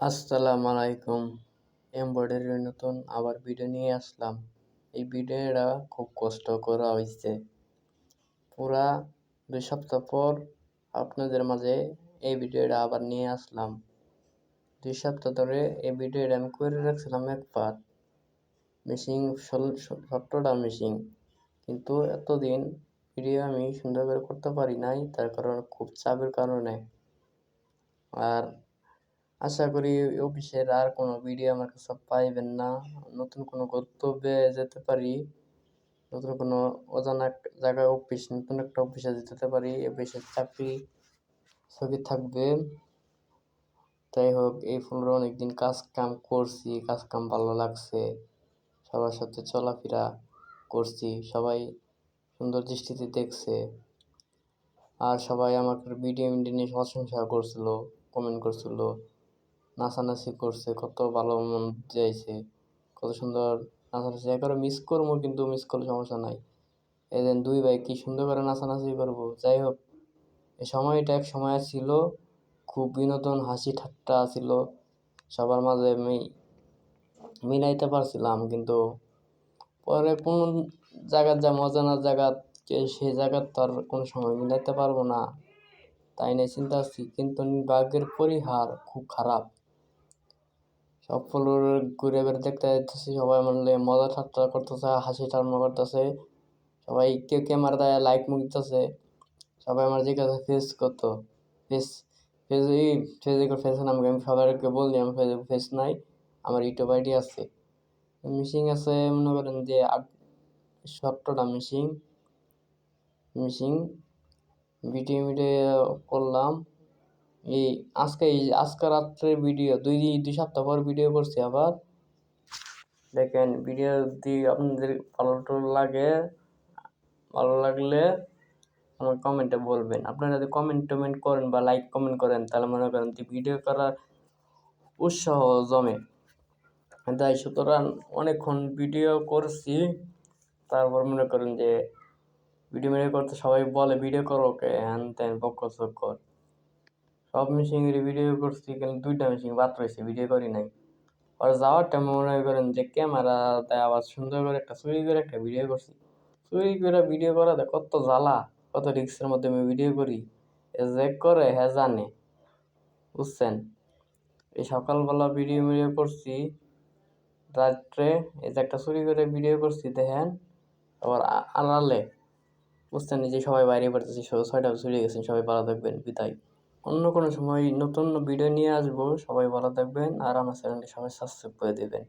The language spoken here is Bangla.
আসসালামু আলাইকুম। এমব্রয়ডারির নতুন আবার ভিডিও নিয়ে আসলাম। এই ভিডিওটা খুব কষ্ট করা হয়েছে। পুরা 2 সপ্তাহ পর আপনাদের মাঝে এই ভিডিওটা আবার নিয়ে আসলাম। 2 সপ্তাহ ধরে এই ভিডিওটা আমি করে রাখছিলাম এক পার্ট মেশিন 17টা মেশিন, কিন্তু এতদিন ভিডিও আমি সুন্দর করে করতে পারি নাই, তার কারণ খুব চাপের কারণে। আর আশা করি অফিসের আর কোনো ভিডিও আমার কাছে পাইবেন না। নতুন কোনো গন্তব্যে যেতে পারি, নতুন কোনো অজানা জায়গায় অফিস, নতুন একটা অফিসে যেতে পারি, অফিসের চাকরি স্থগিত থাকবে। যাই হোক, এই 15 অনেকদিন কাজ কাম করছি, কাজ কাম ভালো লাগছে, সবার সাথে চলাফেরা করছি, সবাই সুন্দর দৃষ্টিতে দেখছে। আর সবাই আমার ভিডিও নিয়ে প্রশংসা করছিল, কমেন্ট করছিল, নাচানাচি করছে, কত ভালো মন যাইছে, কত সুন্দর নাচানাচি। একবারে মিস করবো, কিন্তু মিস করলে সমস্যা নাই। এদিন দুই ভাই কি সুন্দর করে নাচানাচি করবো। যাই হোক, এই সময়টা এক সময় ছিল খুব বিনোদন, হাসি ঠাট্টা ছিল, সবার মাঝে আমি মিলাইতে পারছিলাম। কিন্তু পরে কোন জায়গার যা অজানা জায়গা, সেই জায়গার তো আর কোনো সময় মিলাইতে পারবো না, তাই নিয়ে চিন্তা করছি। কিন্তু ভাগ্যের পরিহার খুব খারাপ। সব ফলোর ঘুরে ঘুরে দেখতে যাইতেছি, সবাই মানে মজা ঠাট্টা করতেছে, হাসি ঠাট্টা করতেছে, সবাই কেউ ক্যামেরা দেয়, লাইক মুখতেছে। সবাই আমার জিজ্ঞাসা ফেস কত, ফেস ফেস এই ফেসবুকের ফেস নাম আমি সবাইকে বললি আমার ফেসবুক ফেস নাই, আমার ইউটিউব আইডি আছে। মিশিং আছে মনে করেন যে 17টা মিশিং মিশিং ভিডিও করলাম। আজকে রাত্রে ভিডিও, দুই সপ্তাহ পর ভিডিও করছি আবার। দেখেন, ভিডিও যদি আপনাদের ভালো লাগলে আমার কমেন্টে বলবেন। আপনারা যদি কমেন্ট করেন বা লাইক কমেন্ট করেন, তাহলে মনে করেন যে ভিডিও করার উৎসাহ জমে। তাই সুতরাং অনেকক্ষণ ভিডিও করছি, তারপর মনে করেন যে ভিডিও করতে সবাই বলে ভিডিও করো, ওকে হ্যান ত্যান বকর চক্কর। সব মেশিনের ভিডিও করছি, কিন্তু 2টা মেশিন বাদ রয়েছে, ভিডিও করি নাই। আর যাওয়ার টাইমে মনে করেন যে ক্যামেরা দেয় আবার সুন্দর করে চুরি করে একটা ভিডিও করছি। চুরি করে ভিডিও করাতে কত জ্বালা, কত রিস্কের মধ্যে আমি ভিডিও করি, যে করে হ্যাঁ জানে, বুঝছেন। এই সকালবেলা ভিডিও করছি, রাত্রে এই যে একটা চুরি করে ভিডিও করছি দেখেন, আবার আড়ালে, বুঝছেন, যে সবাই বাইরে পড়তেছে, 6টা চলে গেছেন। সবাই ভালো থাকবেন, বিদায়। অন্য কোনো সময় নতুন ভিডিও নিয়ে আসবো। সবাই ভালো থাকবেন, আর আমার চ্যানেলটি সবাই সাবস্ক্রাইব করে দেবেন।